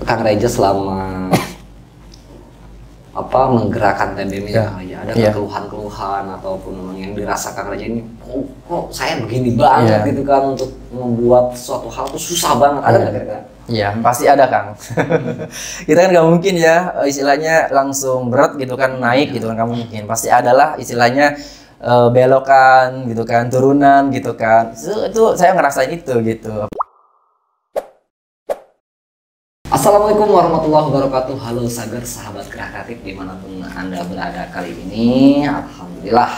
Kang Reja selama menggerakkan TBM ini Kang Reja, ada keluhan-keluhan ataupun memang yang dirasakan Kang Reja ini kok saya begini banget gitu kan, untuk membuat suatu hal tuh susah banget, ada nggak kira-kira? Iya, pasti ada Kang. Kita kan nggak mungkin ya istilahnya langsung berat gitu kan, naik gitu kan, nggak mungkin. Pasti adalah istilahnya belokan gitu kan, turunan gitu kan. Itu saya ngerasain itu gitu. Assalamualaikum warahmatullahi wabarakatuh. Halo Sagar, sahabat Gerah Kreatif dimanapun Anda berada kali ini. Alhamdulillah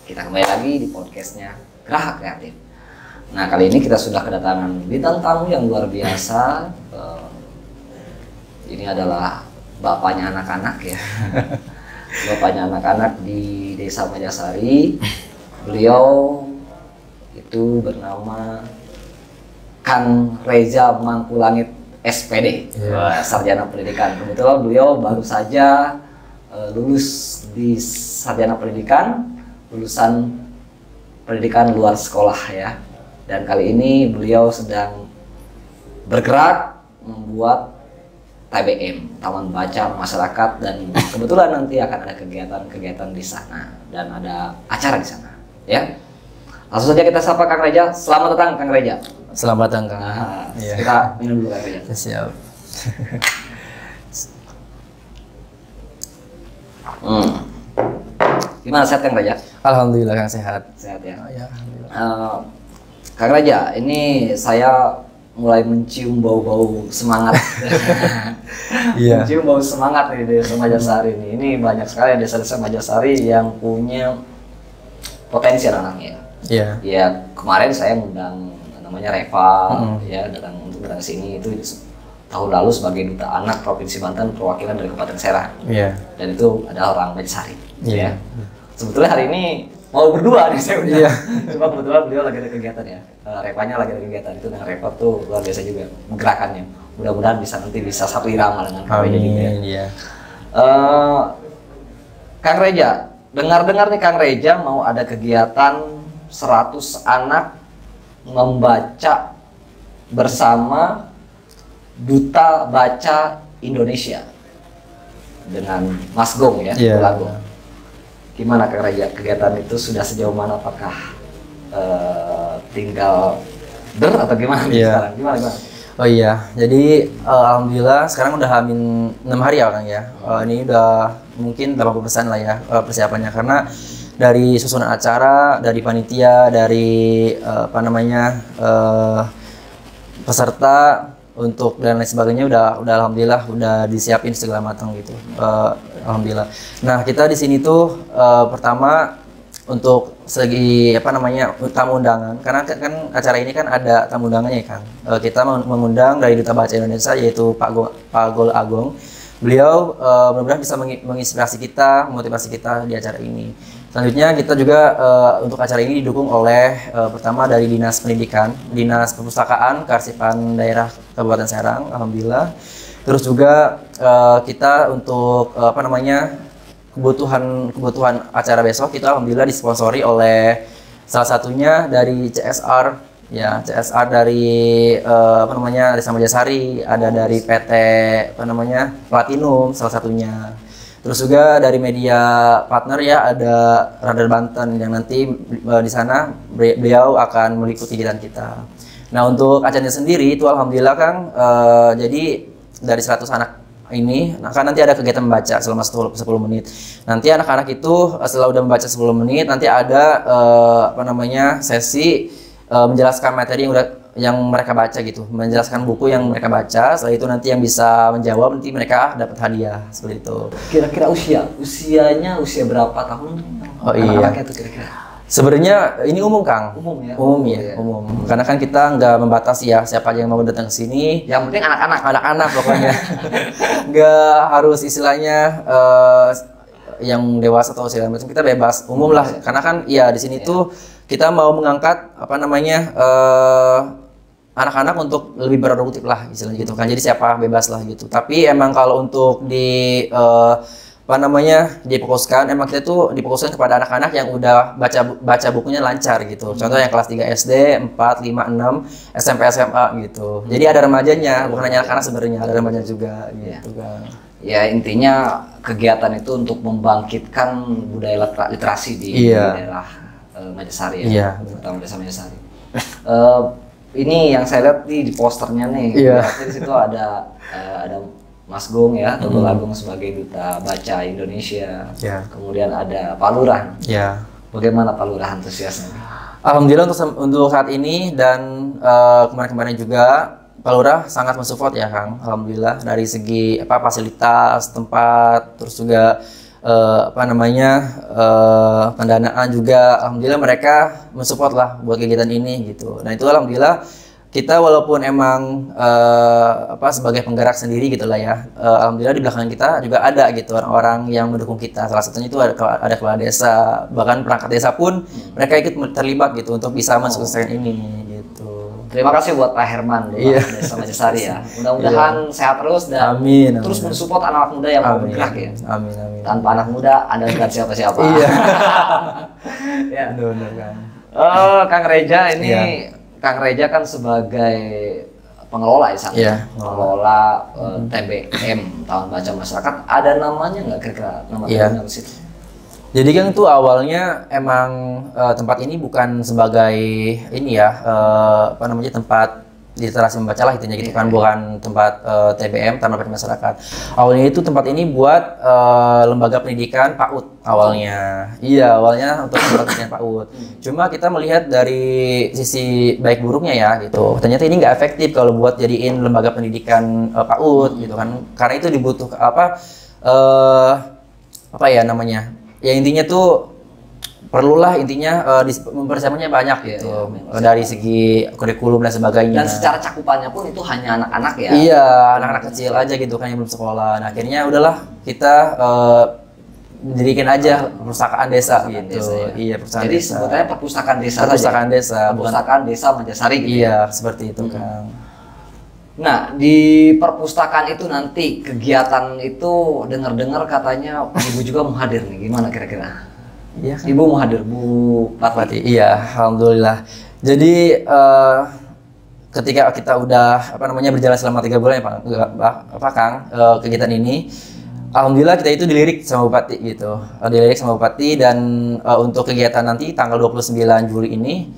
kita kembali lagi di podcastnya Gerah Kreatif. Nah, kali ini kita sudah kedatangan bintang tamu yang luar biasa. Ini adalah bapaknya anak-anak ya. Bapaknya anak-anak di Desa Majasari. Beliau itu bernama Kang Reja Mangkulangit SPD, Sarjana Pendidikan. Kebetulan beliau baru saja lulus di Sarjana Pendidikan, lulusan pendidikan luar sekolah ya. Dan kali ini beliau sedang bergerak membuat TBM, Taman Baca Masyarakat, dan kebetulan nanti akan ada kegiatan-kegiatan di sana dan ada acara di sana ya. Langsung saja kita sapa Kang Reja. Selamat datang Kang Reja. Selamat datang Kang. Kita minum dulu Kang Reja. Siap. Gimana, sehat Kang Reja? Alhamdulillah Kang, sehat. Sehat ya. Ya, alhamdulillah. Kang Reja, ini saya mulai mencium bau-bau semangat. Iya. Mencium bau semangat nih di Desa Majasari ini. Ini banyak sekali desa-desa Majasari yang punya potensi anak-anaknya. Iya. Ya, kemarin saya ngundang namanya Reva ya, datang sini itu tahun lalu sebagai duta anak Provinsi Banten, perwakilan dari Kabupaten Serang. Iya. Dan itu adalah orang Majasari. Iya. Ya. Sebetulnya hari ini mau berdua nih saya udah. Iya. Cuma kebetulan beliau lagi ada kegiatan ya. Revanya lagi ada kegiatan itu, dengan Reva tuh luar biasa juga gerakannya. Mudah-mudahan nanti bisa satu irama dengan Kang Reja juga. Iya. Kang Reja, dengar-dengar nih Kang Reja mau ada kegiatan 100 anak membaca bersama Duta Baca Indonesia dengan Mas Gong ya, Gong. Gimana Kang Reja, kegiatan itu sudah sejauh mana? Apakah tinggal atau gimana sekarang? Gimana? Oh iya, jadi alhamdulillah sekarang udah hamin 6 hari ya Kang ya. Ini udah mungkin 80% lah ya persiapannya, karena dari susunan acara, dari panitia, dari peserta untuk dan lain sebagainya udah alhamdulillah udah disiapin segala matang gitu. Alhamdulillah. Nah, kita di sini tuh pertama untuk segi tamu undangan, karena kan acara ini kan ada tamu undangannya kan. Kita mengundang dari Duta Baca Indonesia, yaitu Pak Gol Agong. Beliau mudah-mudahan bisa menginspirasi kita, memotivasi kita di acara ini. Selanjutnya kita juga untuk acara ini didukung oleh pertama dari Dinas Pendidikan, Dinas Perpustakaan, Kearsipan Daerah Kabupaten Serang, alhamdulillah. Terus juga kita untuk kebutuhan acara besok kita alhamdulillah disponsori oleh salah satunya dari CSR ya, CSR dari Desa Majasari, ada dari PT Platinum salah satunya. Terus juga dari media partner ya, ada Radar Banten yang nanti di sana beliau akan meliputi kegiatan kita. Nah, untuk acaranya sendiri itu alhamdulillah Kang, jadi dari 100 anak ini, kan nanti ada kegiatan membaca selama 10 menit. Nanti anak-anak itu setelah udah membaca 10 menit, nanti ada sesi menjelaskan materi yang mereka baca gitu, menjelaskan buku yang mereka baca. Setelah itu nanti yang bisa menjawab nanti mereka dapat hadiah seperti itu. Kira-kira usianya berapa tahun? Oh iya. Anak-anaknya tuh kira-kira. Sebenarnya ini umum Kang. Umum ya. Umum. Karena kan kita nggak membatasi ya siapa aja yang mau datang ke sini. Yang penting anak-anak pokoknya. Nggak harus istilahnya yang dewasa atau segala macam, kita bebas umum lah. Karena kan ya di sini tuh kita mau mengangkat anak-anak untuk lebih berproduktif lah istilahnya gitu kan. Jadi siapa bebas lah gitu. Tapi emang kalau untuk di apa namanya difokuskan, emang kita tuh difokuskan kepada anak-anak yang udah baca bukunya lancar gitu. Contoh yang kelas 3 SD, 4, 5, 6, SMP, SMA gitu. Jadi ada remajanya, bukan hanya anak-anak sebenarnya, ada remaja juga gitu kan. Ya intinya kegiatan itu untuk membangkitkan budaya literasi di daerah Mojosari ya, terutama desa Mojosari. Ini yang saya lihat di posternya nih, di situ ada Mas Gung ya, Togol Agung sebagai Duta Baca Indonesia. Kemudian ada Pak Lurah. Bagaimana Pak Lurah antusiasnya? Alhamdulillah untuk saat ini dan kemarin-kemarin juga Pak Lurah sangat mensupport ya Kang. Alhamdulillah dari segi fasilitas tempat, terus juga pendanaan juga. Alhamdulillah mereka mensupport lah buat kegiatan ini gitu. Nah itu alhamdulillah kita walaupun emang sebagai penggerak sendiri gitulah ya, alhamdulillah di belakang kita juga ada gitu orang-orang yang mendukung kita. Salah satunya itu ada kepala desa, bahkan perangkat desa pun mereka ikut terlibat gitu untuk bisa mensukseskan ini gitu. Terima kasih buat Pak Herman dari Desa Mojosari ya. Mudah-mudahan sehat terus dan terus mensupport anak-anak muda yang mau bergerak ya. Amin. Tanpa anak muda Anda bukan siapa-siapa. Ya. Benar kan. Kang Reja ini Kang Reja kan sebagai pengelola ya, pengelola TBM Taman Baca Masyarakat. Ada namanya nggak kira-kira nama TBM di situ? Jadi kan itu awalnya emang tempat ini bukan sebagai ini ya tempat literasi membaca lah intinya gitu kan, bukan tempat TBM Taman Baca Masyarakat. Awalnya itu tempat ini buat lembaga pendidikan PAUD awalnya. Awalnya untuk lembaga pendidikan PAUD. Cuma kita melihat dari sisi baik buruknya ya gitu. Ternyata ini nggak efektif kalau buat jadiin lembaga pendidikan PAUD gitu kan. Karena itu dibutuhkan ya intinya tuh perlulah intinya mempersiapkannya banyak gitu dari segi kurikulum dan sebagainya. Dan secara cakupannya pun itu hanya anak-anak ya. Iya, anak-anak kecil aja gitu kan yang belum sekolah. Nah, akhirnya udahlah kita mendirikan aja perpustakaan desa gitu. Iya, perpustakaan jadi desa. sebetulnya perpustakaan desa perpustakaan saja. Desa, perpustakaan desa Mojosari gitu. Iya, seperti itu kan. Nah, di perpustakaan itu nanti kegiatan itu dengar-dengar katanya ibu juga mau hadir nih. Gimana kira-kira? Iya kan? Ibu mau hadir, Bu Pati. Iya, alhamdulillah. Jadi ketika kita udah berjalan selama 3 bulan ya Kang, kegiatan ini, alhamdulillah kita itu dilirik sama Bupati gitu. Dilirik sama Bupati dan untuk kegiatan nanti tanggal 29 Juli ini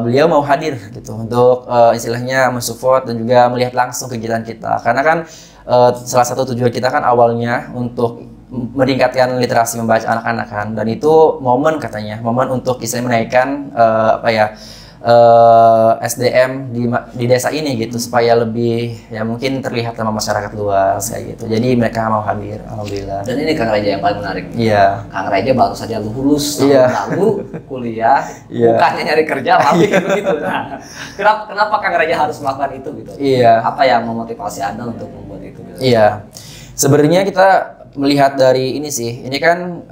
beliau mau hadir gitu untuk istilahnya mensupport dan juga melihat langsung kegiatan kita. Karena kan salah satu tujuan kita kan awalnya untuk meningkatkan literasi membaca anak-anak kan, dan itu momen untuk istilahnya menaikkan SDM di desa ini gitu supaya lebih ya mungkin terlihat sama masyarakat luas kayak gitu. Jadi mereka mau hadir, alhamdulillah. Dan ini Kang Reja yang paling menarik. Iya. Kang Reja baru saja lulus tahun lalu kuliah, bukannya nyari kerja tapi begitu. Nah, kenapa Kang Reja harus melakukan itu gitu? Iya. Apa yang memotivasi Anda untuk membuat itu? Gitu? Iya. Sebenarnya kita melihat dari ini sih, ini kan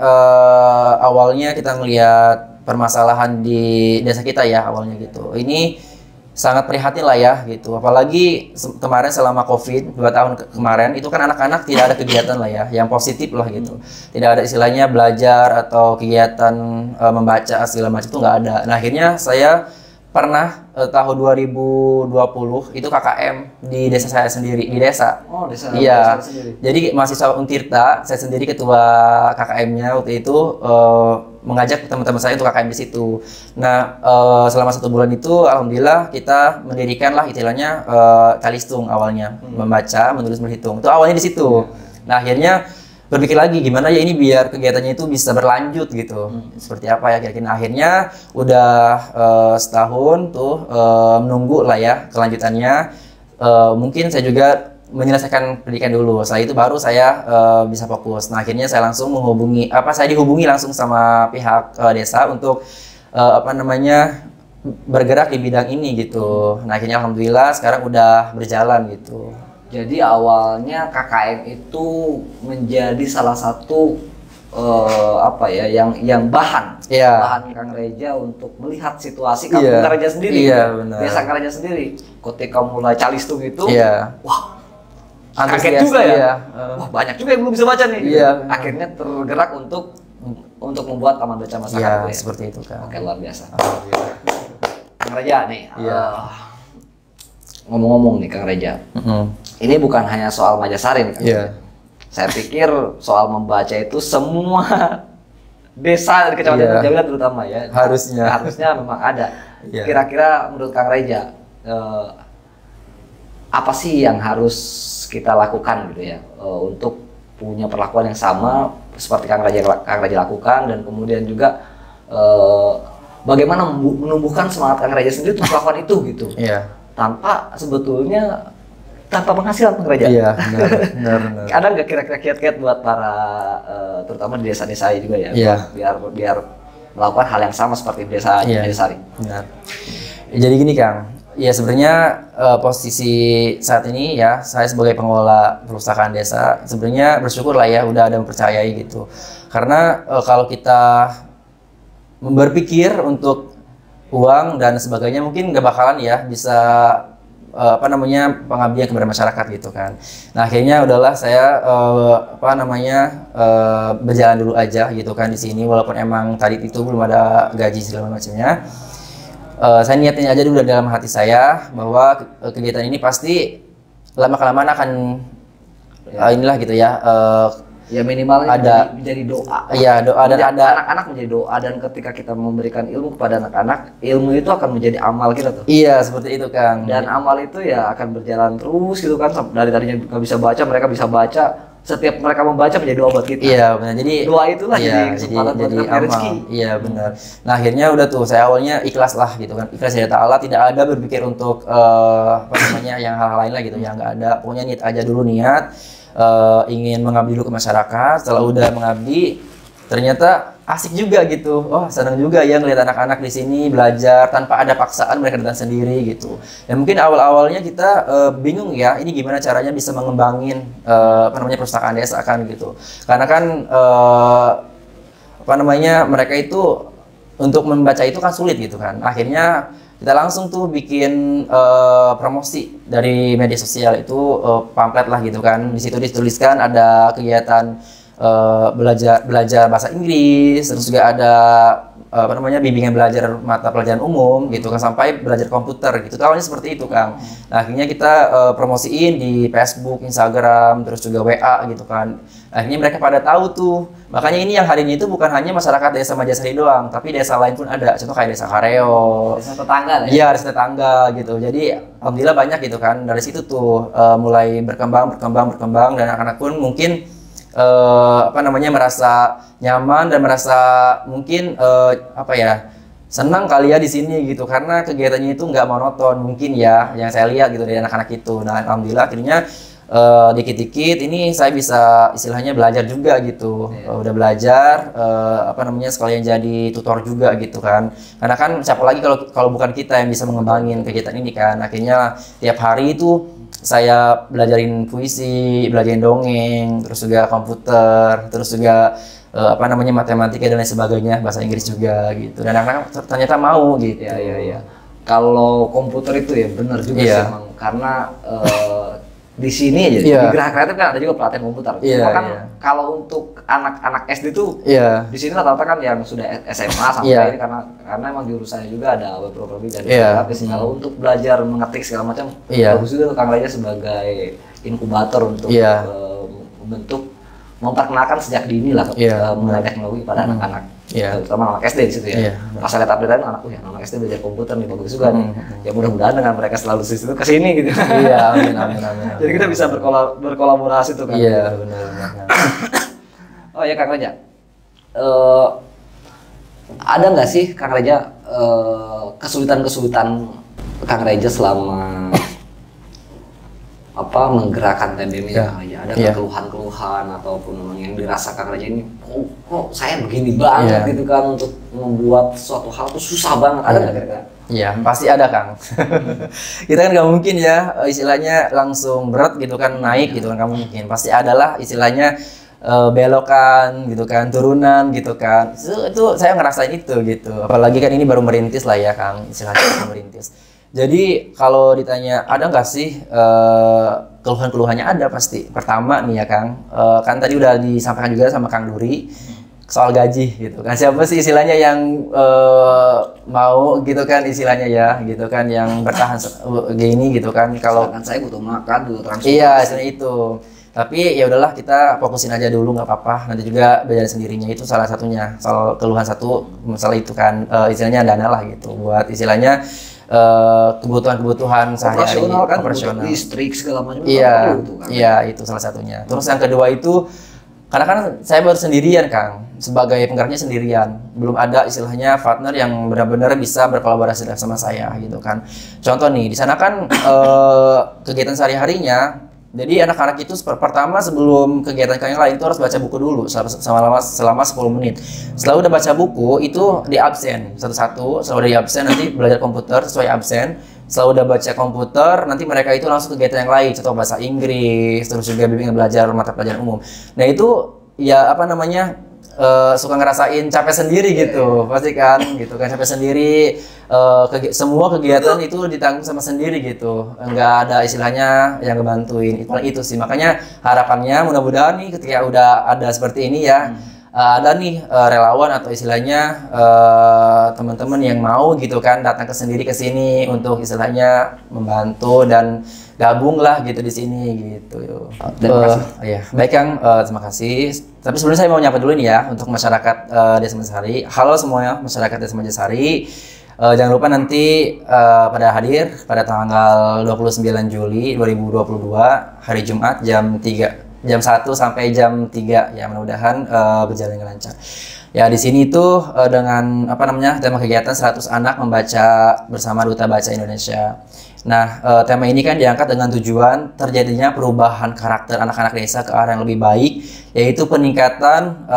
awalnya kita melihat permasalahan di desa kita ya awalnya gitu. Ini sangat prihatin lah ya gitu. Apalagi kemarin selama COVID 2 tahun kemarin itu kan anak-anak tidak ada kegiatan lah ya, yang positif lah gitu. Tidak ada istilahnya belajar atau kegiatan membaca segala macam itu nggak ada. Nah akhirnya saya pernah tahun 2020 itu KKM di desa saya sendiri, di desa. Oh, desa. Iya. Desa sendiri. Jadi mahasiswa Untirta, saya sendiri ketua KKM-nya waktu itu mengajak teman-teman saya untuk KKM di situ. Nah, selama 1 bulan itu alhamdulillah kita mendirikan lah istilahnya Kalistung awalnya, membaca, menulis, berhitung. Itu awalnya di situ. Nah, akhirnya berpikir lagi gimana ya ini biar kegiatannya itu bisa berlanjut gitu. Seperti apa ya kira-kira. Akhirnya udah setahun tuh menunggu lah ya kelanjutannya. Mungkin saya juga menyelesaikan pendidikan dulu. Setelah itu baru saya bisa fokus. Nah, akhirnya saya langsung saya dihubungi langsung sama pihak desa untuk bergerak di bidang ini gitu. Nah, akhirnya alhamdulillah sekarang udah berjalan gitu. Jadi awalnya KKM itu menjadi salah satu yang bahan Kang Reja untuk melihat situasi Kang Reja sendiri, desa Kang Reja sendiri. Ketika mulai Calistung itu, wah kaget juga ya. Iya. Wah, banyak juga yang belum bisa baca nih. Iya. Akhirnya tergerak untuk membuat taman baca masyarakat. Iya, itu ya. seperti itu kan. Oke, luar biasa. Alhamdulillah. Kang Reja nih. Iya. Ngomong-ngomong nih Kang Reja. Ini bukan hanya soal Majasari nih Kang Iya. Reja. Saya pikir soal membaca itu semua desa di Kecamatan Iya. Penjawilan terutama ya. Harusnya memang ada. Iya. Kira-kira menurut Kang Reja apa sih yang harus kita lakukan gitu ya untuk punya perlakuan yang sama seperti Kang Reja lakukan, dan kemudian juga bagaimana menumbuhkan semangat Kang Reja sendiri untuk melakukan itu gitu. Iya. Tanpa penghasilan Kang Reja. Iya, benar. Ada nggak kira-kira kiat-kiat buat para terutama di desa-desa juga ya, Iya. biar melakukan hal yang sama seperti di desa Majasari. Benar. Jadi gini Kang, ya sebenarnya posisi saat ini ya saya sebagai pengelola perpustakaan desa sebenarnya bersyukur lah ya udah ada yang mempercayai gitu. Karena kalau kita berpikir untuk uang dan sebagainya mungkin gak bakalan ya bisa pengabdian kepada masyarakat gitu kan. Nah akhirnya udahlah saya berjalan dulu aja gitu kan di sini, walaupun emang tadi itu belum ada gaji segala macamnya. Saya niatin aja dulu dalam hati saya bahwa kegiatan ini pasti lama-kelamaan akan inilah gitu ya. Ya minimalnya ada menjadi doa. Iya, doa, dan ada anak-anak menjadi doa, dan ketika kita memberikan ilmu kepada anak-anak, ilmu itu akan menjadi amal kita tuh. Iya, seperti itu Kang. Dan amal itu ya akan berjalan terus gitu kan, dari tadinya nggak bisa baca, mereka bisa baca. Setiap mereka membaca menjadi doa buat kita. Iya, benar. Jadi doa itulah iya, jadi kesempatan buat kita punya rezeki. Iya, benar. Nah, akhirnya udah tuh saya awalnya ikhlas lah gitu kan. Ikhlas dari Allah, tidak ada berpikir untuk yang hal-hal lain lah gitu. Yang nggak ada. Pokoknya niat aja dulu, niat ingin mengabdi dulu ke masyarakat. Setelah udah mengabdi, ternyata asik juga gitu. Oh, senang juga ya ngeliat anak-anak di sini belajar tanpa ada paksaan, mereka datang sendiri gitu. Dan mungkin awal-awalnya kita bingung ya, ini gimana caranya bisa mengembangin perpustakaan desa kan gitu. Karena kan mereka itu untuk membaca itu kan sulit gitu kan. Akhirnya kita langsung tuh bikin promosi dari media sosial itu, pamflet lah gitu kan. Di situ dituliskan ada kegiatan belajar bahasa Inggris, terus juga ada bimbingan belajar mata pelajaran umum gitu kan, sampai belajar komputer gitu. Awalnya seperti itu Kang. Nah, akhirnya kita promosiin di Facebook, Instagram, terus juga WA gitu kan. Akhirnya mereka pada tahu tuh. Makanya ini yang hari ini itu bukan hanya masyarakat desa Majasari doang, tapi desa lain pun ada. Contoh kayak desa Kareo, desa tetangga ya. Iya, desa tetangga gitu. Jadi alhamdulillah banyak gitu kan. Dari situ tuh mulai berkembang dan anak-anak pun mungkin merasa nyaman dan merasa mungkin senang kali ya di sini gitu, karena kegiatannya itu nggak monoton mungkin ya yang saya lihat gitu dari anak-anak itu. Nah, alhamdulillah akhirnya dikit-dikit ini saya bisa istilahnya belajar juga gitu. Udah belajar sekalian jadi tutor juga gitu kan, karena kan siapa lagi kalau bukan kita yang bisa mengembangin kegiatan ini kan. Akhirnya tiap hari itu saya belajarin puisi, belajarin dongeng, terus juga komputer, terus juga matematika dan lain sebagainya, bahasa Inggris juga gitu. Dan anak-anak ternyata mau gitu. Iya. Kalau komputer itu ya benar juga sih emang, karena di sini aja di Geraha Kreatif kan ada juga pelatihan komputer. Cuma kan kalau untuk anak-anak SD tuh di sini rata-rata kan yang sudah SMA sampai ini, karena emang jurusannya juga ada web programming dan grafis. Kalau untuk belajar mengetik segala macam, bagus juga Kang Reja sebagai inkubator untuk memperkenalkan sejak dini lah mengenai teknologi pada anak-anak. Terutama anak SD di situ ya. Pas saya lihat update anak SD belajar komputer nih, bagus juga nih. Ya mudah-mudahan dengan mereka selalu di situ kesini gitu. Iya, amin. Jadi kita bisa berkolaborasi tuh kan. Iya, benar. Oh ya Kang Reja, ada nggak sih Kang Reja kesulitan Kang Reja selama menggerakkan TBM ini Kang Reja? Ada keluhan-keluhan ataupun yang dirasa Kang Reja ini kok saya begini banget gitu kan, untuk membuat suatu hal tuh susah banget, ada nggak kira-kira? Iya, pasti ada Kang. Kita kan nggak mungkin ya istilahnya langsung berat gitu kan, naik gitu kan, nggak mungkin. Pasti adalah istilahnya belokan gitu kan, turunan gitu kan. Itu saya ngerasain itu gitu. Apalagi kan ini baru merintis lah ya Kang, istilahnya baru merintis. Jadi kalau ditanya ada nggak sih keluhan-keluhannya ada pasti. Pertama nih ya Kang, kan tadi udah disampaikan juga sama Kang Duri soal gaji gitu kan. Siapa sih istilahnya yang mau gitu kan istilahnya ya gitu kan, yang bertahan gini gitu kan. Kalau Sedangkan saya butuh makan, butuh transportasi. iya istilahnya itu. Tapi ya udahlah, kita fokusin aja dulu, nggak apa-apa. Nanti juga belajar sendirinya, itu salah satunya. Soal keluhan satu masalah itu kan istilahnya dana lah gitu, buat istilahnya kebutuhan-kebutuhan sehari-hari, Operasional kan, operasional. butuh listrik segala macam. Iya, Itu kan. iya itu salah satunya. Terus yang kedua itu, karena kan saya baru sendirian Kang, sebagai penggeraknya sendirian, belum ada istilahnya partner yang benar-benar bisa berkolaborasi sama saya gitu kan. Contoh nih, di sana kan kegiatan sehari-harinya, jadi anak-anak itu pertama sebelum kegiatan yang lain itu harus baca buku dulu selama 10 menit. Setelah udah baca buku itu di absen satu-satu, setelah udah di absen nanti belajar komputer sesuai absen. Setelah udah baca komputer, nanti mereka itu langsung kegiatan yang lain, contoh bahasa Inggris, terus juga bimbingan belajar mata pelajaran umum. Nah itu ya apa namanya, suka ngerasain capek sendiri gitu, pasti kan gitu kan, capek sendiri, semua kegiatan itu ditanggung sama sendiri gitu, nggak ada istilahnya yang ngebantuin. Itu sih, makanya harapannya mudah-mudahan nih ketika udah ada seperti ini ya, ada nih relawan atau istilahnya teman-teman yang mau gitu kan datang ke sini untuk istilahnya membantu dan gabung lah gitu di sini gitu. Terima kasih. Ya, baik Kang, terima kasih. Tapi sebelumnya saya mau nyapa dulu nih ya untuk masyarakat Desa Mojasari. Halo semuanya masyarakat Desa Mojasari. Jangan lupa nanti pada hadir pada tanggal 29 Juli 2022 hari Jumat jam 1 sampai jam 3 ya, mudah-mudahan berjalan dengan lancar. Ya di sini itu dengan apa namanya, tema kegiatan 100 anak membaca bersama Duta Baca Indonesia. Nah, tema ini kan diangkat dengan tujuan terjadinya perubahan karakter anak-anak desa ke arah yang lebih baik, yaitu peningkatan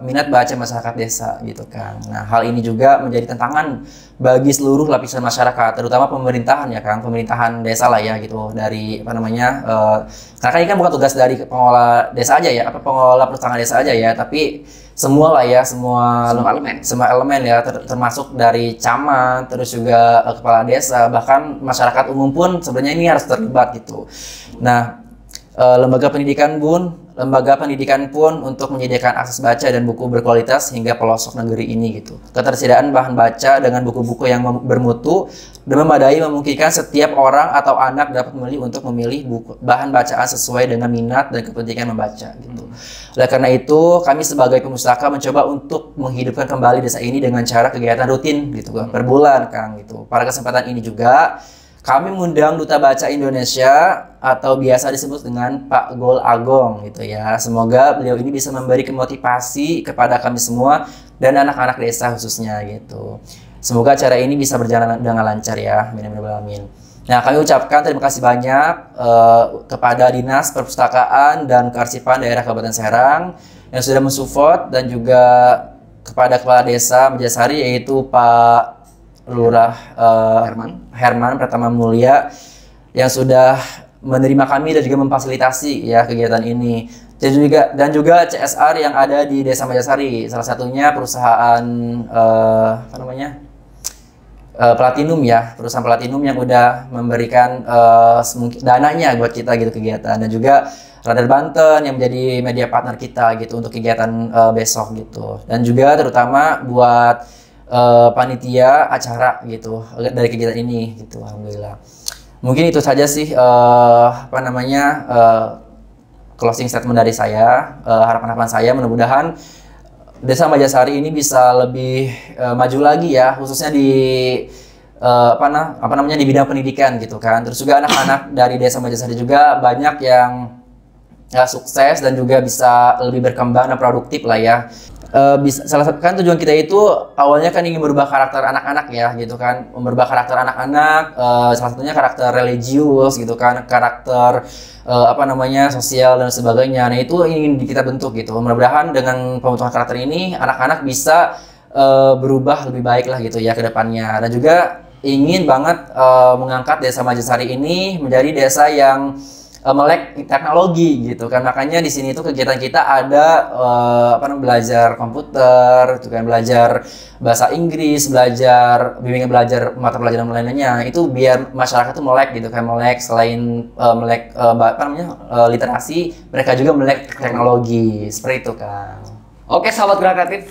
minat baca masyarakat desa gitu kan. Nah, hal ini juga menjadi tantangan bagi seluruh lapisan masyarakat, terutama pemerintahan ya Kang, pemerintahan desa lah ya gitu, dari apa namanya, karena ini kan bukan tugas dari pengelola desa aja ya, pengelola perpustakaan desa aja ya, tapi semua lah ya, semua elemen ya, termasuk dari camat, terus juga kepala desa, bahkan masyarakat umum pun sebenarnya ini harus terlibat gitu. Nah, lembaga pendidikan pun untuk menyediakan akses baca dan buku berkualitas hingga pelosok negeri ini gitu. Ketersediaan bahan baca dengan buku-buku yang bermutu dan memadai memungkinkan setiap orang atau anak dapat memilih bahan bacaan sesuai dengan minat dan kepentingan membaca gitu. Oleh karena itu, kami sebagai pemustaka mencoba untuk menghidupkan kembali desa ini dengan cara kegiatan rutin gitu per bulan Kang gitu. Pada kesempatan ini juga kami mengundang Duta Baca Indonesia atau biasa disebut dengan Pak Gol Agong gitu ya. Semoga beliau ini bisa memberi motivasi kepada kami semua dan anak-anak desa khususnya gitu. Semoga acara ini bisa berjalan dengan lancar ya. Amin. Nah, kami ucapkan terima kasih banyak kepada Dinas Perpustakaan dan Kearsipan Daerah Kabupaten Serang yang sudah mensupport, dan juga kepada Kepala Desa Mojasari yaitu Pak Lurah Herman Pratama Mulia yang sudah menerima kami dan juga memfasilitasi ya kegiatan ini. Dan juga CSR yang ada di Desa Mojasari, salah satunya perusahaan Platinum ya, perusahaan Platinum yang udah memberikan dananya buat kita gitu kegiatan, dan juga Radar Banten yang menjadi media partner kita gitu untuk kegiatan besok gitu, dan juga terutama buat panitia acara gitu dari kegiatan ini gitu. Alhamdulillah. Mungkin itu saja sih closing statement dari saya. Harapan saya mudah-mudahan Desa Mojasari ini bisa lebih maju lagi ya, khususnya di di bidang pendidikan gitu kan. Terus juga anak-anak dari Desa Mojasari juga banyak yang sukses dan juga bisa lebih berkembang dan produktif lah ya. Salah satu kan tujuan kita itu awalnya kan ingin merubah karakter anak-anak ya gitu kan, merubah karakter anak-anak, salah satunya karakter religius gitu kan, karakter sosial dan sebagainya. Nah itu ingin kita bentuk gitu. Mudah-mudahan dengan pembentukan karakter ini anak-anak bisa berubah lebih baik lah gitu ya ke depannya. Dan juga ingin banget mengangkat Desa Mojasari ini menjadi desa yang melek teknologi gitu kan. Makanya di sini tuh kegiatan kita ada belajar komputer, itu kan belajar bahasa Inggris, bimbingan belajar mata pelajaran lainnya. Itu biar masyarakat tuh melek gitu kan, melek selain melek literasi, mereka juga melek teknologi. Seperti itu kan. Oke, sahabat Gerak Kreatif,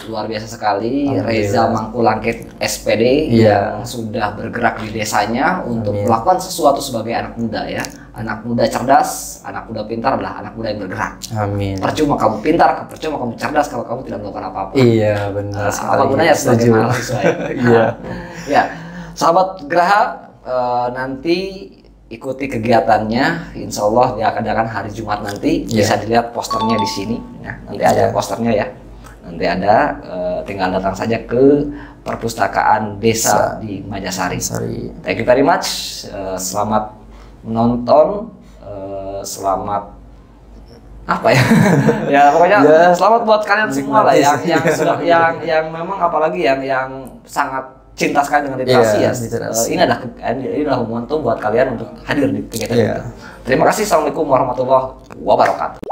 luar biasa sekali Reza Mangkulangkit SPD yang sudah bergerak di desanya untuk melakukan sesuatu sebagai anak muda ya. Anak muda cerdas, anak muda pintar adalah anak muda yang bergerak. Amin. Percuma kamu pintar, percuma kamu cerdas kalau kamu tidak melakukan apa-apa. Iya, benar sekali. Apa gunanya sebagai mahasiswa ya? Iya. Ya, sahabat Geraha, nanti ikuti kegiatannya. Insya Allah diadakan hari Jumat nanti. Bisa dilihat posternya di sini. Nah, nanti ada posternya ya. Nanti ada, tinggal datang saja ke perpustakaan desa di Majasari. Thank you very much. Selamat menonton. Selamat apa ya? Ya pokoknya selamat buat kalian semua lah yang memang apalagi yang sangat cinta sekali dengan literasi ya. Ini adalah momentum buat kalian untuk hadir di kegiatan itu. Terima kasih. Assalamualaikum warahmatullahi wabarakatuh.